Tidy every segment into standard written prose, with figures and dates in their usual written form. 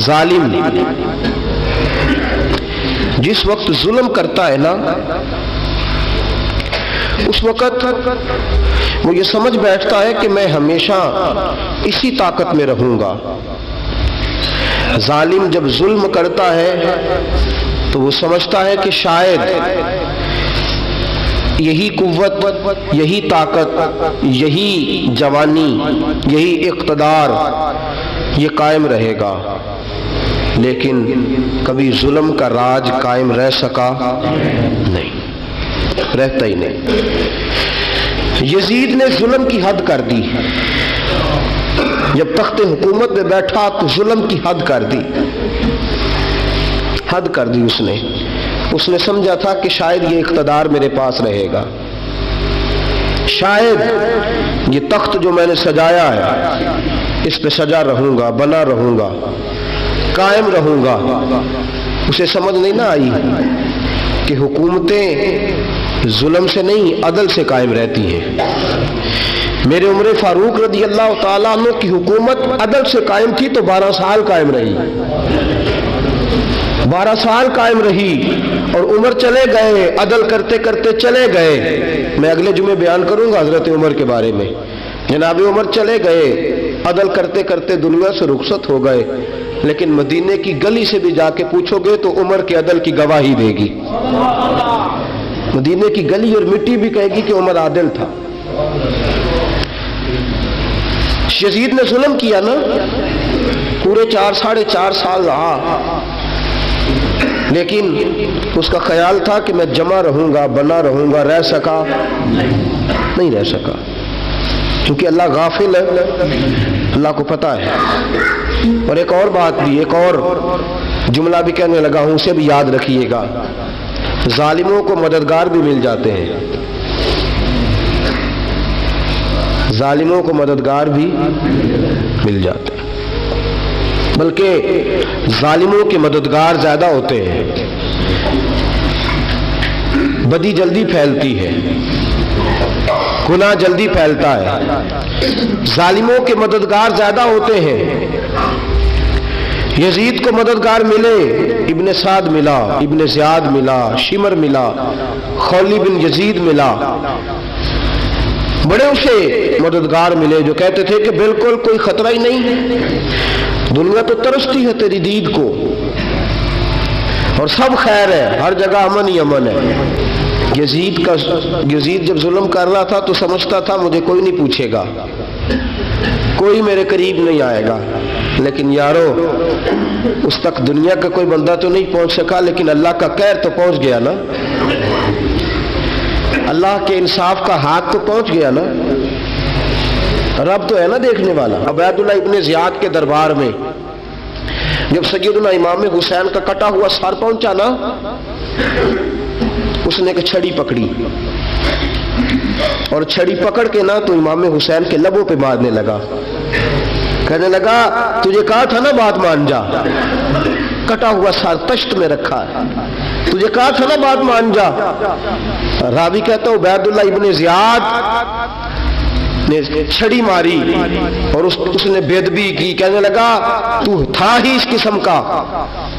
ظالم جس وقت ظلم کرتا ہے نا، اس وقت وہ یہ سمجھ بیٹھتا ہے کہ میں ہمیشہ اسی طاقت میں رہوں گا۔ ظالم جب ظلم کرتا ہے تو وہ سمجھتا ہے کہ شاید یہی قوت، یہی طاقت، یہی جوانی، یہی اقتدار یہ قائم رہے گا، لیکن کبھی ظلم کا راج قائم رہ سکا نہیں، رہتا ہی نہیں۔ یزید نے ظلم کی حد کر دی، جب تخت حکومت میں بیٹھا تو ظلم کی حد کر دی، حد کر دی اس نے سمجھا تھا کہ شاید یہ اقتدار میرے پاس رہے گا، شاید یہ تخت جو میں نے سجایا ہے اس پہ سجا رہوں گا، بنا رہوں گا، قائم رہوں گا۔ اسے سمجھ نہیں نہ آئی کہ حکومتیں ظلم سے نہیں عدل سے قائم رہتی ہیں۔ میرے عمر فاروق رضی اللہ تعالیٰ عنہ کی حکومت عدل سے قائم تھی تو 12 سال قائم رہی، 12 سال قائم رہی، اور عمر چلے گئے، عدل کرتے کرتے چلے گئے۔ میں اگلے جمعے بیان کروں گا حضرت عمر کے بارے میں۔ جناب عمر چلے گئے، عدل کرتے کرتے دنیا سے رخصت ہو گئے، لیکن مدینے کی گلی سے بھی جا کے پوچھو گے تو عمر کے عدل کی گواہی دے گی۔ مدینے کی گلی اور مٹی بھی کہے گی کہ عمر عادل تھا۔ یزید نے ظلم کیا نا، پورے 4.5 سال رہا، لیکن اس کا خیال تھا کہ میں جمع رہوں گا، بنا رہوں گا، رہ سکا نہیں، رہ سکا، کیونکہ اللہ غافل ہے، اللہ کو پتہ ہے۔ اور ایک اور بات بھی، ایک اور جملہ بھی کہنے لگا ہوں، اسے بھی یاد رکھیے گا، ظالموں کو مددگار بھی مل جاتے ہیں، ظالموں کو مددگار بھی مل جاتے ہیں، بلکہ ظالموں کے مددگار زیادہ ہوتے ہیں، بدی جلدی پھیلتی ہے، گناہ جلدی پھیلتا ہے، ظالموں کے مددگار زیادہ ہوتے ہیں۔ یزید کو مددگار ملے، ابن سعد ملا، ابن زیاد ملا، شمر ملا، خولی بن یزید ملا، بڑے اسے مددگار ملے جو کہتے تھے کہ بالکل کوئی خطرہ ہی نہیں، دنیا تو ترستی ہے تیری دید کو، اور سب خیر ہے، ہر جگہ امن ہی امن ہے۔ یزید جب ظلم کر رہا تھا تو سمجھتا تھا مجھے کوئی نہیں پوچھے گا، کوئی میرے قریب نہیں آئے گا، لیکن یارو اس تک دنیا کا کوئی بندہ تو نہیں پہنچ سکا، لیکن اللہ کا قہر تو پہنچ گیا نا، اللہ کے انصاف کا ہاتھ تو پہنچ گیا نا، رب تو ہے نا دیکھنے والا۔ عبید اللہ ابن زیاد کے دربار میں جب سیدنا امام حسین کا کٹا ہوا سر پہنچا نا، اس نے ایک چھڑی پکڑی، اور چھڑی پکڑ کے نا تو امام حسین کے لبوں پہ مارنے لگا، کہنے لگا تجھے کہا تھا نا بات مان جا، کٹا ہوا سر تشت میں رکھا ہے، تجھے کہا تھا نا بات مان جا۔ راوی کہتا ہے عبید اللہ ابن زیاد نے چھڑی ماری اور اس نے بے ادبی کی، کہنے لگا تو تھا ہی اس قسم کا،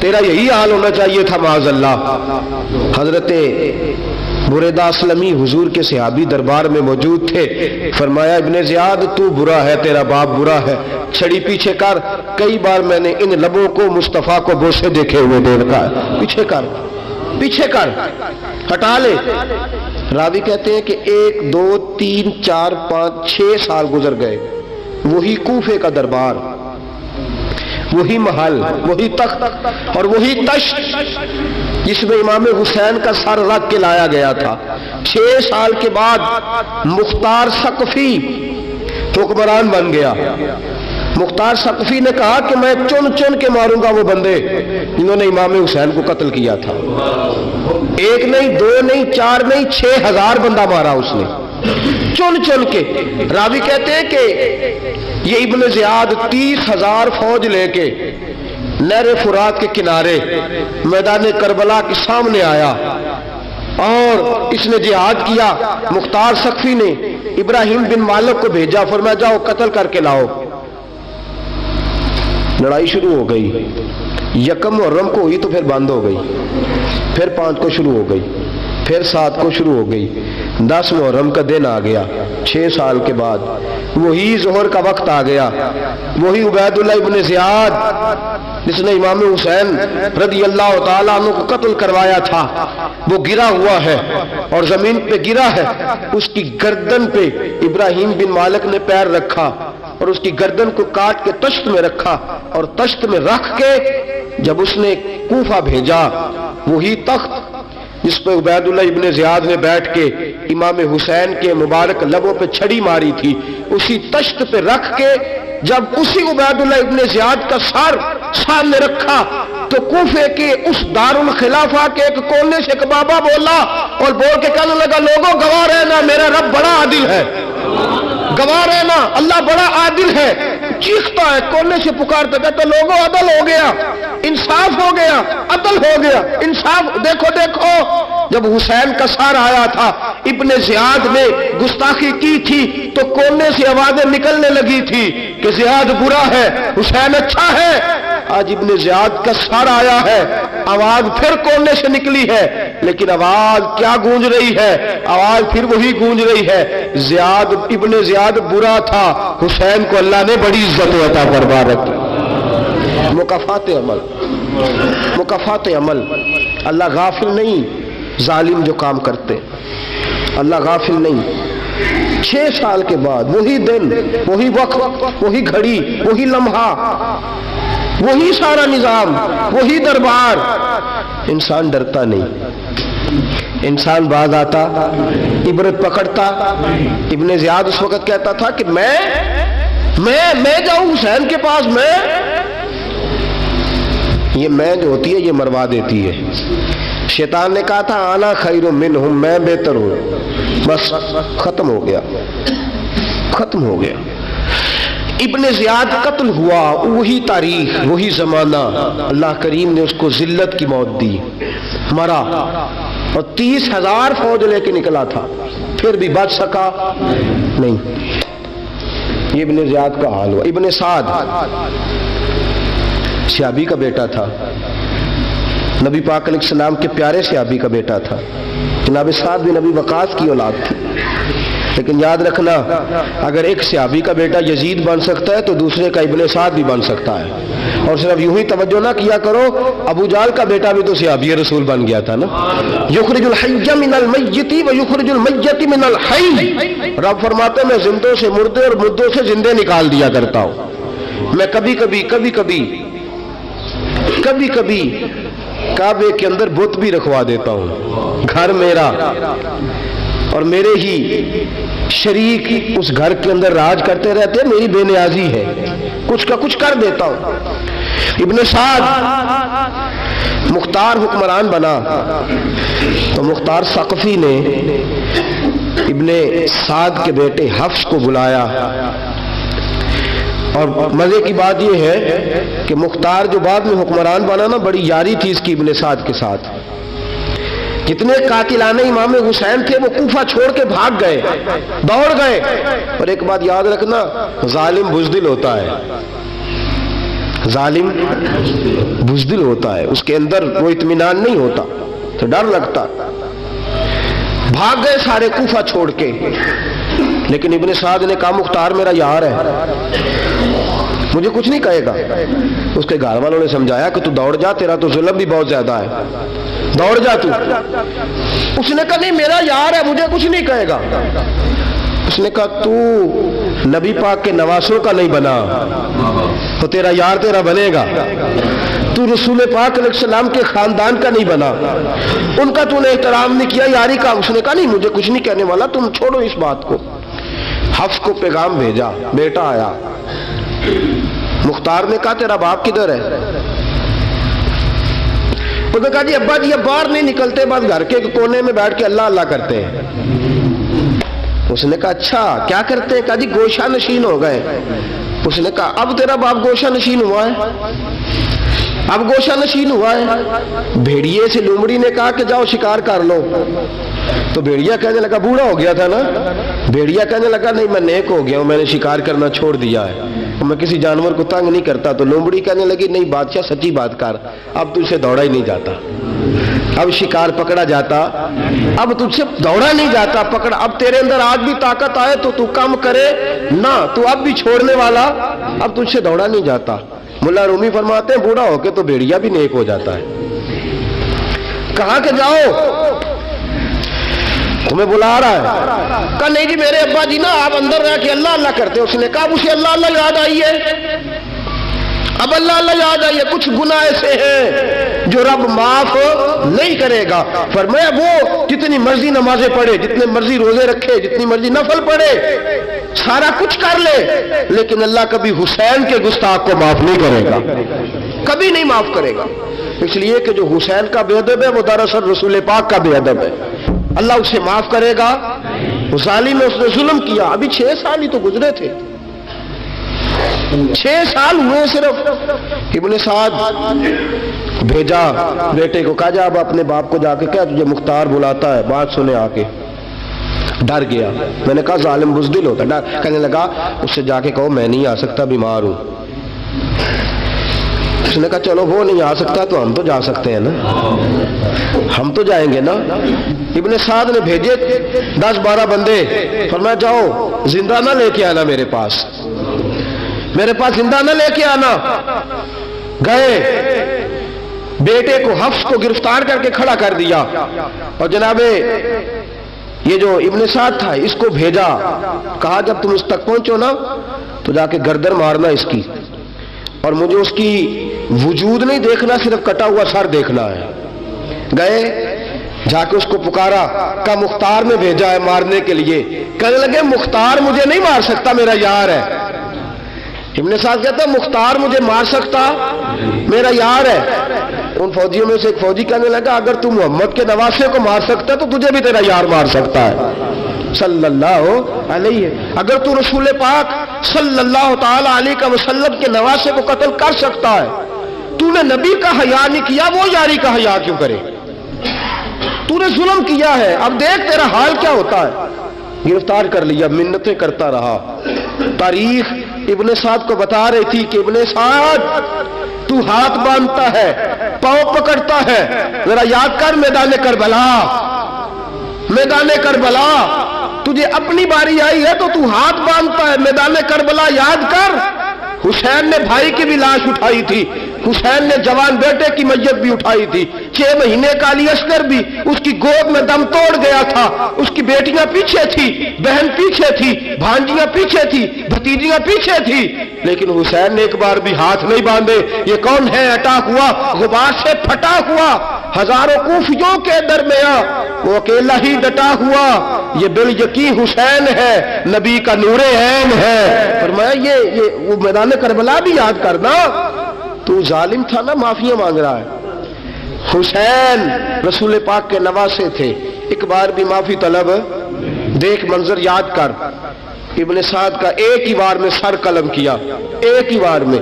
تیرا یہی حال ہونا چاہیے تھا معاذ اللہ۔ حضرت بریدہ اسلمی حضور کے صحابی دربار میں موجود تھے، فرمایا ابن زیاد تو برا ہے، تیرا باپ برا ہے، چھڑی پیچھے کر، کئی بار میں نے ان لبوں کو مصطفیٰ کو بوسے دیکھے ہوئے دیکھا ہے، پیچھے کر، پیچھے کر، ہٹا لے۔ راوی کہتے ہیں کہ 1 2 3 4 5 6 سال گزر گئے، وہی کوفے کا دربار، وہی محل، وہی تخت اور وہی تشت جس میں امام حسین کا سر رکھ کے لایا گیا تھا۔ 6 سال کے بعد مختار ثقفی حکمران بن گیا۔ مختار ثقفی نے کہا کہ میں چن چن کے ماروں گا وہ بندے جنہوں نے امام حسین کو قتل کیا تھا۔ 1 نہیں 2 نہیں 4 نہیں 6000 بندہ مارا اس نے، چن چن کے۔ راوی کہتے ہیں کہ یہ ابن زیاد 30,000 فوج لے کے نہر فرات کے کنارے میدان کربلا کے سامنے آیا اور اس نے جہاد کیا۔ مختار ثقفی نے ابراہیم بن مالک کو بھیجا، فرمایا جاؤ قتل کر کے لاؤ۔ لڑائی شروع ہو گئی، یکم محرم کو ہوئی تو پھر بند ہو گئی، پھر 5 کو شروع ہو گئی، پھر 7 کو شروع ہو گئی، 10 محرم کا دن آ گیا 6 سال کے بعد، وہی ظہر کا وقت آ گیا، وہی عبید اللہ ابن زیاد جس نے امام حسین رضی اللہ تعالیٰ عنہ کو قتل کروایا تھا، وہ گرا ہوا ہے اور زمین پہ گرا ہے، اس کی گردن پہ ابراہیم بن مالک نے پیر رکھا اور اس کی گردن کو کاٹ کے تشت میں رکھا، اور تشت میں رکھ کے جب اس نے کوفہ بھیجا، وہی تخت جس پہ عبید اللہ ابن زیاد نے بیٹھ کے امام حسین کے مبارک لبوں پہ چھڑی ماری تھی، اسی تشت پہ رکھ کے جب اسی عبید اللہ ابن زیاد کا سر سامنے رکھا تو کوفے کے اس دارالخلافہ کے ایک کونے سے ایک بابا بولا اور بول کے کہنے لگا، لوگوں گواہ رہنا میرا رب بڑا عادل ہے، گواہ رہنا اللہ بڑا عادل ہے۔ چیختا ہے، کونے سے پکارتا، کہتا لوگوں عدل ہو گیا، انصاف ہو گیا، عدل ہو گیا، انصاف۔ دیکھو دیکھو، جب حسین کا سر آیا تھا، ابن زیاد نے گستاخی کی تھی تو کونے سے آوازیں نکلنے لگی تھی کہ زیاد برا ہے، حسین اچھا ہے۔ آج ابن زیاد کا سر آیا ہے، آواز پھر کونے سے نکلی ہے، لیکن آواز کیا گونج رہی ہے؟ آواز پھر وہی گونج رہی ہے، ابن زیاد برا تھا، حسین کو اللہ نے بڑی عزت عطا فرما رکھی۔ مکافات عمل، مکافات عمل، اللہ غافل نہیں ظالم جو کام کرتے، اللہ غافل نہیں۔ 6 سال کے بعد وہی دن، وہی وقت، وہی گھڑی، وہی لمحہ، وہی سارا نظام، وہی دربار، انسان ڈرتا نہیں، انسان باز آتا، عبرت پکڑتا۔ ابن زیاد اس وقت کہتا تھا کہ میں جاؤں حسین کے پاس، یہ میں جو ہوتی ہے یہ مروا دیتی ہے۔ شیطان نے کہا تھا انا خیر منہم، میں بہتر ہوں، بس ختم ہو گیا، ختم ہو گیا۔ ابن زیاد قتل ہوا، وہی تاریخ، وہی زمانہ، اللہ کریم نے اس کو ذلت کی موت دی، مرا، اور 30,000 فوج لے کے نکلا تھا، پھر بھی بچ سکا نہیں۔ یہ ابن زیاد کا حال ہوا۔ ابن سعد صحابی کا بیٹا تھا، نبی پاک علیہ السلام کے پیارے صحابی کا بیٹا تھا، جناب سعد بن ابی وقاص کی اولاد تھی۔ لیکن یاد رکھنا، اگر ایک صحابی کا بیٹا یزید بن سکتا ہے تو دوسرے کا ابن سعد بھی بن سکتا ہے۔ اور صرف یوں ہی توجہ نہ کیا کرو، ابو جہل کا بیٹا بھی تو صحابی رسول بن گیا تھا نا۔ یخرج الحی من المیت ویخرج المیت من الحی، رب فرماتے ہیں میں زندوں سے مردے اور مردوں سے زندے نکال دیا کرتا ہوں۔ میں کبھی کبھی کعبے کے اندر بت بھی رکھوا دیتا ہوں، گھر میرا اور میرے ہی شریک اس گھر کے اندر راج کرتے رہتے ہیں، میری بے نیازی ہے، کچھ کا کچھ کر دیتا ہوں۔ ابن سعد مختار حکمران بنا تو مختار ثقفی نے ابن سعد کے بیٹے حفص کو بلایا، اور مزے کی بات یہ ہے کہ مختار جو بعد میں حکمران بنا نا، بڑی یاری تھی اس کی ابن سعد کے ساتھ۔ جتنے قاتلان امام حسین تھے وہ کوفہ چھوڑ کے بھاگ گئے، دوڑ گئے۔ اور ایک بات یاد رکھنا، ظالم بزدل ہوتا ہے، ظالم بزدل ہوتا ہے، اس کے اندر وہ اطمینان نہیں ہوتا، تو ڈر لگتا۔ بھاگ گئے سارے کوفہ چھوڑ کے، لیکن ابن سعد نے کہا مختار میرا یار ہے، مجھے کچھ نہیں کہے گا۔ اس کے گھر والوں نے سمجھایا کہ تو دوڑ جا، تیرا تو ظلم بھی بہت زیادہ ہے، دوڑ جا تو۔ اس نے کہا نہیں میرا یار ہے، مجھے کچھ نہیں کہے گا۔ اس نے کہا تو نبی پاک کے نواسوں کا نہیں بنا تو تیرا یار تیرا بنے گا، تو رسول پاک علیہ السلام کے خاندان کا نہیں بنا، ان کا تو نے احترام نہیں کیا، یاری کا۔ اس نے کہا نہیں مجھے کچھ نہیں کہنے والا، تم چھوڑو اس بات کو۔ حفص کو پیغام بھیجا، بیٹا آیا۔ مختار نے کہا تیرا باپ کدھر ہے؟ اس نے کہا جی ابا جی اب باہر نہیں نکلتے، بس گھر کے کونے میں بیٹھ کے اللہ اللہ کرتے ہیں۔ اس نے کہا اچھا کیا کرتے ہیں؟ کہا جی گوشہ نشین ہو گئے۔ اس نے کہا اب تیرا باپ گوشہ نشین ہوا ہے؟ اب گوشہ نشین ہوا ہے؟ بھیڑیے سے لومڑی نے کہا کہ جاؤ شکار کر لو، تو بھیڑیا کہنے لگا بوڑھا ہو گیا تھا نا، بھیڑیا کہنے لگا نہیں میں نیک ہو گیا ہوں، میں نے شکار کرنا چھوڑ دیا ہے۔ میں کسی جانور کو تنگ نہیں کرتا، تو لومڑی کہنے لگی نہیں بادشاہ سچی بات کر، اب تجھ سے دوڑا ہی نہیں جاتا، اب شکار پکڑا جاتا، اب تجھ سے دوڑا نہیں جاتا، پکڑا، اب تیرے اندر آج بھی طاقت آئے تو تو کم کرے نہ، تو اب بھی چھوڑنے والا، اب تجھ سے دوڑا نہیں جاتا۔ ملا رومی فرماتے ہیں بوڑھا ہو کے تو بھیڑیا بھی نیک ہو جاتا ہے۔ کہا کہ جاؤ تمہیں بلا رہا ہے، کہا نہیں جی میرے ابا جی نا آپ اندر رہ کے اللہ اللہ کرتے، اس نے کہا اسے اللہ اللہ یاد آئی ہے، اب اللہ اللہ یاد آئی ہے، کچھ گناہ ایسے ہیں جو رب معاف نہیں کرے گا۔ فرمایا وہ جتنی مرضی نمازیں پڑھے، جتنے مرضی روزے رکھے، جتنی مرضی نفل پڑھے، سارا کچھ کر لے، لیکن اللہ کبھی حسین کے گستاخ کو معاف نہیں کرے گا، کبھی نہیں معاف کرے گا، اس لیے کہ جو حسین کا بے ادب ہے وہ دراصل رسول پاک کا بے ادب ہے، اللہ اسے معاف کرے گا۔ ظالم نے اس نے ظلم کیا، ابھی 6 سال ہی تو گزرے تھے، 6 سال ہوئے صرف۔ ابن سعد بھیجا بیٹے کو، کہا جا اب اپنے باپ کو جا کے کہا تجھے مختار بلاتا ہے، بات سنے آ کے۔ ڈر گیا، میں نے کہا ظالم بزدل ہوتا ہے، کہنے لگا اس سے جا کے کہو میں نہیں آ سکتا، بیمار ہوں۔ اس نے کہا چلو وہ نہیں آ سکتا تو ہم تو جا سکتے ہیں نا، ہم تو جائیں گے نا۔ ابن سعد نے بھیجے 10-12 بندے، فرمایا جاؤ زندہ نہ لے کے آنا میرے پاس، میرے پاس زندہ نہ لے کے آنا۔ گئے، بیٹے کو حفص کو گرفتار کر کے کھڑا کر دیا، اور جناب یہ جو ابن سعد تھا اس کو بھیجا، کہا جب تم اس تک پہنچو نا تو جا کے گردن مارنا اس کی، اور مجھے اس کی وجود نہیں دیکھنا، صرف کٹا ہوا سر دیکھنا ہے۔ گئے، جا کے اس کو پکارا، کہا مختار نے بھیجا ہے مارنے کے لیے۔ کہنے لگے مختار مجھے نہیں مار سکتا، میرا یار ہے۔ ابن سعد کہتا ہے مختار مجھے مار سکتا، میرا یار ہے۔ ان فوجیوں میں سے ایک فوجی کہنے لگا اگر تم محمد کے نواسے کو مار سکتا ہے تو تجھے بھی تیرا یار مار سکتا ہے صلی اللہ علیہ، اگر تو رسول پاک صلی اللہ تعالی علیہ وسلم کے نواسے کو قتل کر سکتا ہے، تو نے نبی کا حیا نہیں کیا، وہ یاری کا حیا کیوں کرے؟ تو نے ظلم کیا ہے، اب دیکھ تیرا حال کیا ہوتا ہے۔ گرفتار کر لیا، منتیں کرتا رہا۔ تاریخ ابن سعد کو بتا رہی تھی کہ ابن سعد تو ہاتھ باندھتا ہے، پاؤں پکڑتا ہے، ذرا یاد کر میدان کربلا، میدان کربلا تجھے اپنی باری آئی ہے تو تو ہاتھ باندھتا ہے، میدان کربلا یاد کر۔ حسین نے بھائی کی بھی لاش اٹھائی تھی، حسین نے جوان بیٹے کی میت بھی اٹھائی تھی، 6 مہینے کا علی اصغر بھی اس کی گود میں دم توڑ گیا تھا، اس کی بیٹیاں پیچھے تھی، بہن پیچھے تھی، بھانجیاں پیچھے تھی، بھتیجیاں پیچھے تھی، لیکن حسین نے ایک بار بھی ہاتھ نہیں باندھے۔ یہ کون ہے اٹا ہوا، غبار سے پھٹا ہوا، ہزاروں کوفیوں کے درمیان وہ اکیلا ہی ڈٹا ہوا، یہ بال یقین حسین ہے، نبی کا نور عین ہے۔ فرمایا یہ وہ میدان کربلا بھی یاد کرنا، تو ظالم تھا نا، معافیاں مانگ رہا ہے۔ حسین رسول پاک کے نواسے تھے، ایک بار بھی معافی طلب، دیکھ منظر یاد کر۔ ابن سعد کا ایک ہی بار میں سر قلم کیا، ایک ہی بار میں۔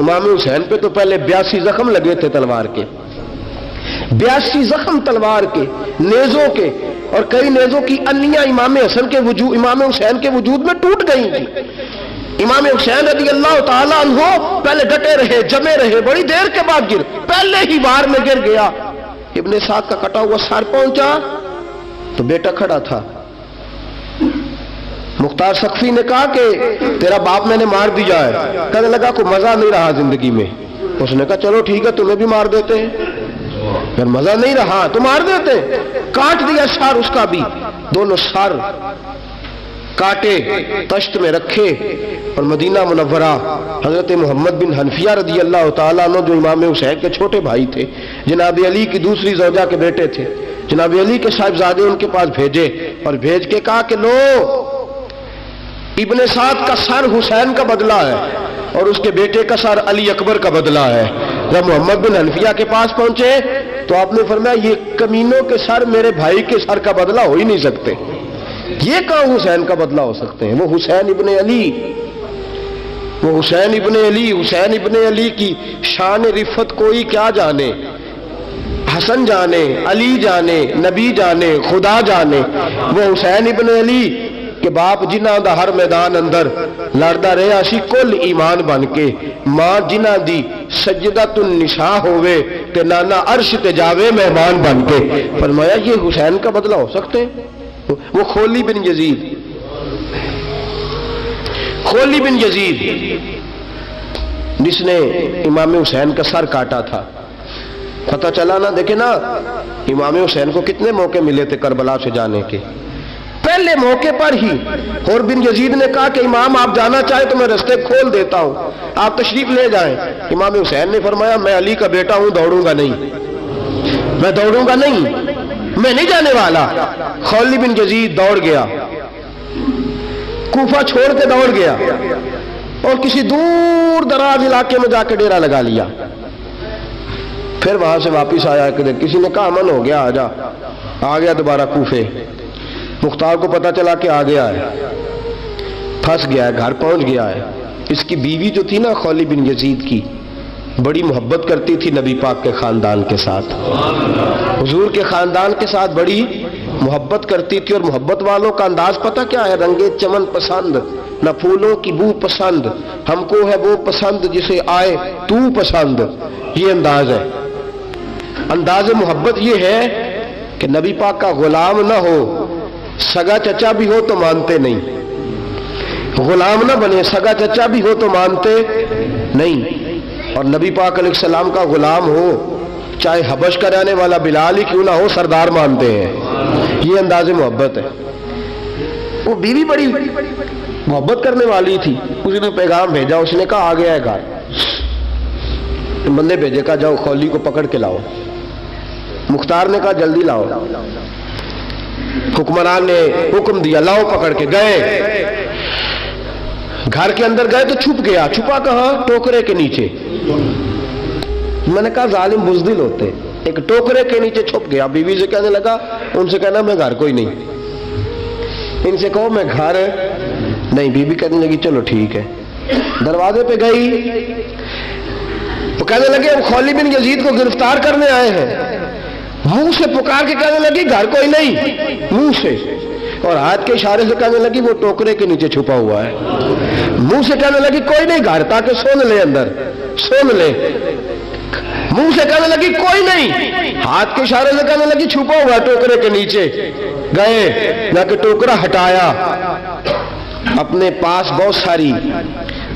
امام حسین پہ تو پہلے 82 زخم لگے تھے تلوار کے، 82 زخم تلوار کے، نیزوں کے، اور کئی نیزوں کی انیاں امام حسین کے وجود میں ٹوٹ گئی تھی۔ امام حسین رضی اللہ تعالیٰ عنہ پہلے ڈٹے رہے، جمے رہے، بڑی دیر کے بعد پہلے ہی بار میں گر گیا۔ ابن سعد کا کٹا ہوا سر پہنچا تو بیٹا کھڑا تھا۔ مختار سقفی نے کہا کہ تیرا باپ میں نے مار دیا ہے۔ کہنے لگا کوئی مزہ نہیں رہا زندگی میں۔ اس نے کہا چلو ٹھیک ہے تمہیں بھی مار دیتے ہیں، اگر مزہ نہیں رہا تو مار دیتے۔ کاٹ دیا سر اس کا بھی، دونوں سر کاٹے، تشت میں رکھے، اور مدینہ منورہ حضرت محمد بن حنفیہ رضی اللہ تعالیٰ عنہ جو امام حسین کے چھوٹے بھائی تھے، جناب علی کی دوسری زوجہ کے بیٹے تھے، جناب علی کے صاحبزادے ان کے پاس بھیجے، اور بھیج کے کہا کہ لو ابن سعد کا سر حسین کا بدلہ ہے اور اس کے بیٹے کا سر علی اکبر کا بدلہ ہے۔ جب محمد بن حنفیہ کے پاس پہنچے تو آپ نے فرمایا یہ کمینوں کے سر میرے بھائی کے سر کا بدلہ ہو ہی نہیں سکتے، یہ کہاں حسین کا بدلہ ہو سکتے ہیں؟ وہ حسین ابن علی، وہ حسین ابن علی، حسین ابن علی کی شان رفت کوئی کیا جانے، حسن جانے، علی جانے، نبی جانے، خدا جانے۔ وہ حسین ابن علی کہ باپ جنہاں دا ہر میدان اندر لڑدا رہا سی کل ایمان بن کے، ماں جنہاں دی سجدۃ النساء ہوئے تے نانا عرش تے جاوے مہمان بن کے۔ فرمایا یہ حسین کا بدلہ ہو سکتے ہیں؟ وہ خولی بن یزید، خولی بن یزید جس نے امام حسین کا سر کاٹا تھا، پتہ چلا نا، دیکھیں نا امام حسین کو کتنے موقع ملے تھے کربلا سے جانے کے، پہلے موقع پر ہی اور بن یزید نے کہا کہ امام آپ جانا چاہے تو میں رستے کھول دیتا ہوں، آپ تشریف لے جائیں۔ امام حسین نے فرمایا میں علی کا بیٹا ہوں، دوڑوں گا نہیں، میں دوڑوں گا نہیں، میں نہیں جانے والا۔ خولی بن یزید دوڑ گیا، کوفہ چھوڑ کے دوڑ گیا اور کسی دور دراز علاقے میں جا کے ڈیرا لگا لیا۔ پھر وہاں سے واپس آیا کہ کسی نے کہا امن ہو گیا، آجا، آ گیا دوبارہ کوفے۔ مختار کو پتا چلا کہ آ گیا ہے، پھنس گیا ہے، گھر پہنچ گیا ہے۔ اس کی بیوی جو تھی نا خولی بن یزید کی، بڑی محبت کرتی تھی نبی پاک کے خاندان کے ساتھ، حضور کے خاندان کے ساتھ بڑی محبت کرتی تھی، اور محبت والوں کا انداز پتہ کیا ہے؟ رنگے چمن پسند، نہ پھولوں کی بو پسند، ہم کو ہے وہ پسند جسے آئے تو پسند۔ یہ انداز ہے، انداز محبت یہ ہے کہ نبی پاک کا غلام نہ ہو، سگا چچا بھی ہو تو مانتے نہیں، غلام نہ بنے، سگا چچا بھی ہو تو مانتے نہیں، اور نبی پاک علیہ السلام کا غلام ہو، چاہے حبش کا رہنے والا بلال ہی کیوں نہ ہو، سردار مانتے ہیں۔ یہ انداز محبت ہے۔ وہ بیوی بڑی محبت کرنے والی تھی، اس نے پیغام بھیجا، اس نے کہا آ گیا ہے گھر، بندے بھیجے، کہا جاؤ خولی کو پکڑ کے لاؤ۔ مختار نے کہا جلدی لاؤ، حکمران نے حکم دیا لاؤ، پکڑ کے گئے، گھر کے اندر گئے تو چھپ گیا۔ چھپا کہاں؟ ٹوکرے کے نیچے۔ میں نے کہا ظالم بزدل ہوتے، ایک ٹوکرے کے نیچے چھپ گیا۔ بیوی سے کہنے لگا، ان سے کہنا میں گھر کوئی نہیں، ان سے کہو میں گھر نہیں۔ بیوی کہنے لگی چلو ٹھیک ہے۔ دروازے پہ گئی، وہ کہنے لگے ہم خولی بن یزید کو گرفتار کرنے آئے ہیں۔ منہ سے پکار کے کہنے لگی گھر کوئی نہیں، منہ سے، اور ہاتھ کے اشارے سے کہنے لگی وہ ٹوکرے کے نیچے چھپا ہوا ہے۔ منہ سے کہنے لگی کوئی نہیں گھر، تاکہ سن لے اندر، سن لے۔ منہ سے کہنے لگی کوئی نہیں، ہاتھ کے اشارے سے کہنے لگی چھپا ہوا ہے ٹوکرے کے نیچے۔ گئے، جا کے ٹوکرا ہٹایا، اپنے پاس بہت ساری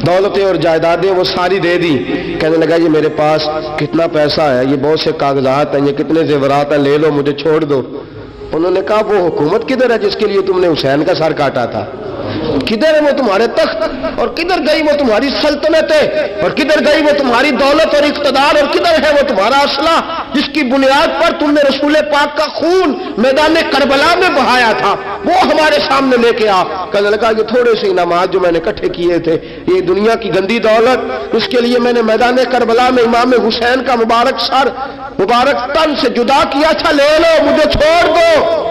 دولتیں اور جائیدادیں وہ ساری دے دی۔ کہنے لگا یہ میرے پاس کتنا پیسہ ہے، یہ بہت سے کاغذات ہیں، یہ کتنے زیورات ہیں، لے لو، مجھے چھوڑ دو۔ انہوں نے کہا وہ حکومت کدھر ہے جس کے لیے تم نے حسین کا سر کاٹا تھا؟ کدھر ہے وہ تمہارے تخت، اور کدھر گئی وہ تمہاری سلطنتیں، اور کدھر گئی وہ تمہاری دولت اور اقتدار، اور کدھر ہے وہ تمہارا اسلحہ جس کی بنیاد پر تم نے رسول پاک کا خون میدان کربلا میں بہایا تھا؟ وہ ہمارے سامنے لے کے آ۔ کہنے لگا یہ تھوڑے سے انعامات جو میں نے اکٹھے کیے تھے، یہ دنیا کی گندی دولت، اس کے لیے میں نے میدان کربلا میں امام حسین کا مبارک سر مبارک تن سے جدا کیا تھا، لے لو، مجھے چھوڑ دو۔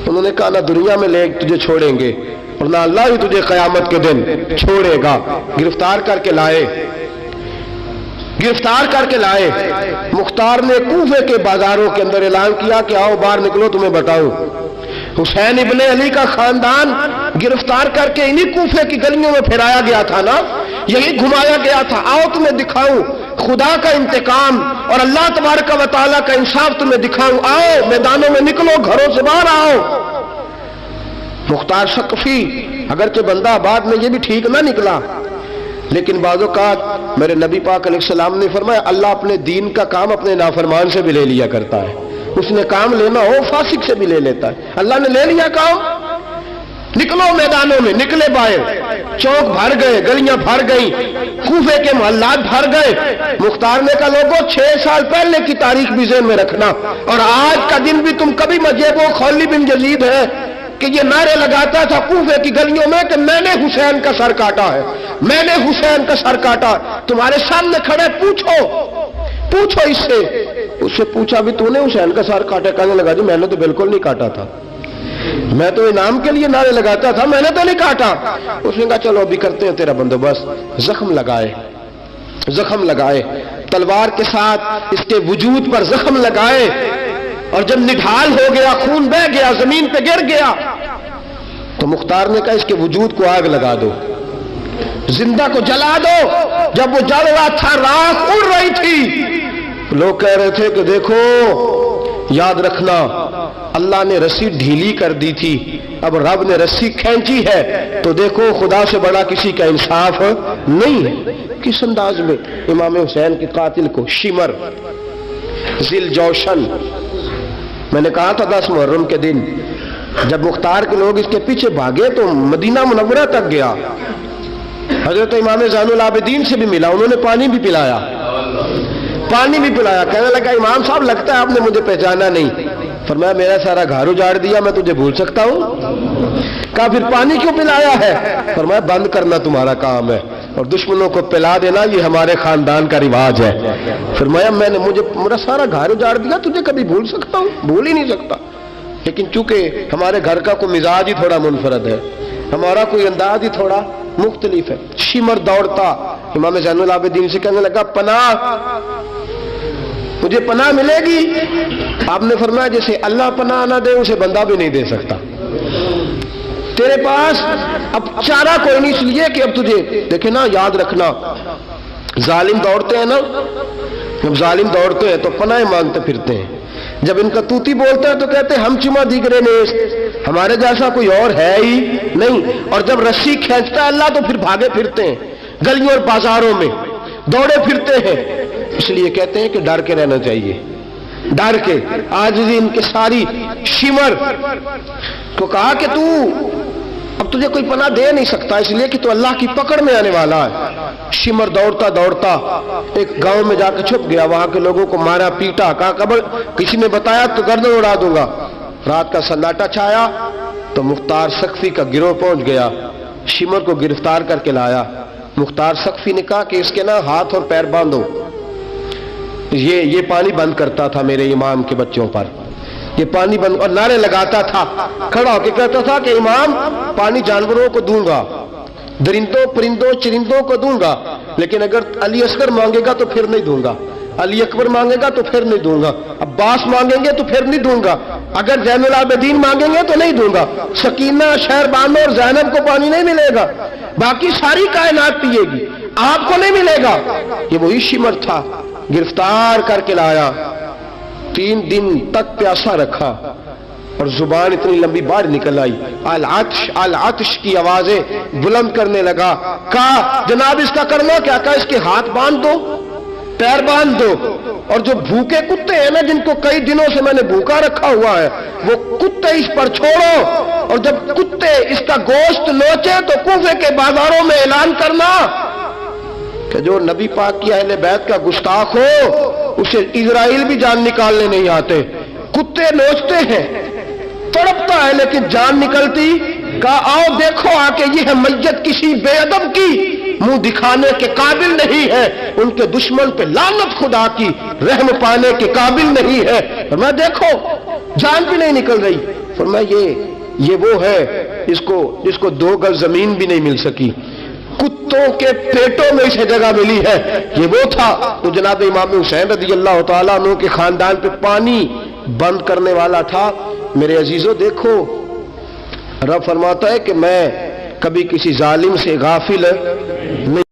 انہوں نے کہا نہ دنیا میں لے تجھے چھوڑیں گے، اور نہ اللہ ہی تجھے قیامت کے دن چھوڑے گا۔ گرفتار کر کے لائے، گرفتار کر کے لائے۔ مختار نے کوفے کے بازاروں کے اندر اعلان کیا کہ آؤ باہر نکلو، تمہیں بتاؤں حسین ابن علی کا خاندان گرفتار کر کے انہی کوفے کی گلیوں میں پھرایا گیا تھا نا، یہی گھمایا گیا تھا، آؤ تمہیں دکھاؤں خدا کا انتقام اور اللہ تبارک و تعالیٰ کا انصاف تمہیں دکھاؤں، آؤ میدانوں میں نکلو، گھروں سے باہر آؤ۔ مختار ثقفی اگرچہ بندہ آباد میں یہ بھی ٹھیک نہ نکلا، لیکن بعض اوقات میرے نبی پاک علیہ السلام نے فرمایا اللہ اپنے دین کا کام اپنے نافرمان سے بھی لے لیا کرتا ہے، اس نے کام لینا ہو فاسق سے بھی لے لیتا ہے۔ اللہ نے لے لیا کام، نکلو میدانوں میں، نکلے باہر، چوک بھر گئے، گلیاں بھر گئیں، کوفے کے محلات بھر گئے۔ مختار نے کہا لوگوں 6 سال پہلے کی تاریخ بھی ذہن میں رکھنا، اور آج کا دن بھی تم کبھی مجھے وہ خولی بن یزید ہے کہ یہ نعرے لگاتا تھا کوفے کی گلیوں میں کہ میں نے حسین کا سر کاٹا ہے، میں نے حسین کا سر کاٹا۔ تمہارے سامنے کھڑے، پوچھو پوچھو اس سے پوچھا بھی تو نے حسین کا سر کاٹا؟ کہنے لگا جی میں نے تو بالکل نہیں کاٹا تھا، میں تو انعام کے لیے نعرے لگاتا تھا، میں نے تو نہیں کاٹا۔ اس نے کہا چلو ابھی کرتے ہیں تیرا بندوبست۔ زخم لگائے، زخم لگائے، تلوار کے ساتھ اس کے وجود پر زخم لگائے، اور جب نڈھال ہو گیا، خون بہ گیا، زمین پہ گر گیا، تو مختار نے کہا اس کے وجود کو آگ لگا دو، زندہ کو جلا دو۔ جب وہ جل رہا تھا راکھ اڑ رہی تھی، لوگ کہہ رہے تھے کہ دیکھو یاد رکھنا اللہ نے رسی ڈھیلی کر دی تھی، اب رب نے رسی کھینچی ہے، تو دیکھو خدا سے بڑا کسی کا انصاف نہیں ہے۔ کس انداز میں امام حسین کے قاتل کو شمر ذل جوشن، میں نے کہا تھا 10 محرم کے دن جب مختار کے لوگ اس کے پیچھے بھاگے تو مدینہ منورہ تک گیا، حضرت امام زین العابدین سے بھی ملا، انہوں نے پانی بھی پلایا، کہنے لگا امام صاحب لگتا ہے آپ نے مجھے پہچانا نہیں۔ فرمایا میرا سارا گھر اجاڑ دیا، میں تجھے بھول سکتا ہوں؟ کہا پھر پانی کیوں پلایا ہے؟ فرمایا بند کرنا تمہارا کام ہے اور دشمنوں کو پلا دینا یہ ہمارے خاندان کا رواج ہے۔ فرمایا میں نے میرا سارا گھر اجاڑ دیا، تجھے کبھی بھول سکتا ہوں؟ بھول ہی نہیں سکتا، لیکن چونکہ ہمارے گھر کا کوئی مزاج ہی تھوڑا منفرد ہے، ہمارا کوئی انداز ہی تھوڑا مختلف ہے۔ شمر دوڑتا امام زین العابدین سے کہنے لگا پناہ، مجھے پناہ ملے گی؟ آپ نے فرمایا جیسے اللہ پناہ نہ دے اسے بندہ بھی نہیں دے سکتا، تیرے پاس اب چارہ کوئی نہیں، اس لیے کہ اب تجھے دیکھے نا، یاد رکھنا ظالم دوڑتے ہیں نا، جب ظالم دوڑتے ہیں تو پناہ مانگتے پھرتے ہیں، جب ان کا توتی بولتا ہے تو کہتے ہیں ہم چما دیگرے نیست، ہمارے جیسا کوئی اور ہے ہی نہیں، اور جب رسی کھینچتا ہے اللہ تو پھر بھاگے پھرتے ہیں گلیوں اور بازاروں میں، دوڑے پھرتے ہیں۔ اس لیے کہتے ہیں کہ ڈر کے رہنا چاہیے، ڈر کے۔ آج ان کے ساری شمر کو کہا کہ تو اب تجھے کوئی پناہ دے نہیں سکتا، اس لیے کہ تو اللہ کی پکڑ میں آنے والا ہے۔ شمر دوڑتا دوڑتا ایک گاؤں میں جا کے چھپ گیا، وہاں کے لوگوں کو مارا پیٹا، کہا قبر کسی نے بتایا تو گردن اڑا دوں گا۔ رات کا سناٹا چھایا تو مختار سقفی کا گروہ پہنچ گیا، شمر کو گرفتار کر کے لایا۔ مختار سقفی نے کہا کہ اس کے نا ہاتھ اور پیر باندھو، یہ پانی بند کرتا تھا میرے امام کے بچوں پر، یہ پانی بند، اور نعرے لگاتا تھا، کھڑا ہو کے کہتا تھا کہ امام پانی جانوروں کو دوں گا، درندوں پرندوں چرندوں کو دوں گا، لیکن اگر علی اصغر مانگے گا تو پھر نہیں دوں گا، علی اکبر مانگے گا تو پھر نہیں دوں گا، عباس مانگیں گے تو پھر نہیں دوں گا، اگر زین العابدین مانگیں گے تو نہیں دوں گا، سکینہ شہربانو اور زینب کو پانی نہیں ملے گا، باقی ساری کائنات پیے گی، آپ کو نہیں ملے گا۔ یہ وہی شمر تھا، گرفتار کر کے لایا، 3 دن تک پیاسا رکھا اور زبان اتنی لمبی باہر نکل آئی، العطش العطش کی آوازیں بلند کرنے لگا۔ کہا جناب اس کا کرنا کیا؟ کہا اس کے ہاتھ باندھ دو، پیر باندھ دو، اور جو بھوکے کتے ہیں نا، جن کو کئی دنوں سے میں نے بھوکا رکھا ہوا ہے، وہ کتے اس پر چھوڑو، اور جب کتے اس کا گوشت نوچے تو کوفے کے بازاروں میں اعلان کرنا کہ جو نبی پاک کی اہل بیت کا گستاخ ہو اسے اسرائیل بھی جان نکالنے نہیں آتے۔ کتے نوچتے ہیں، تڑپتا ہے لیکن جان نکلتی۔ کہا آؤ دیکھو آ کے یہ ہے میت کسی بے ادب کی، منہ دکھانے کے قابل نہیں ہے، ان کے دشمن پہ لعنت خدا کی، رحم پانے کے قابل نہیں ہے۔ فرمایا دیکھو جان بھی نہیں نکل رہی۔ فرمایا یہ وہ ہے جس کو 2 گز زمین بھی نہیں مل سکی، کتوں کے پیٹوں میں اسے جگہ ملی ہے، یہ وہ تھا۔ تو جناب امام حسین رضی اللہ تعالیٰ عنہ کے خاندان پہ پانی بند کرنے والا تھا۔ میرے عزیزو دیکھو، رب فرماتا ہے کہ میں کبھی کسی ظالم سے غافل نہیں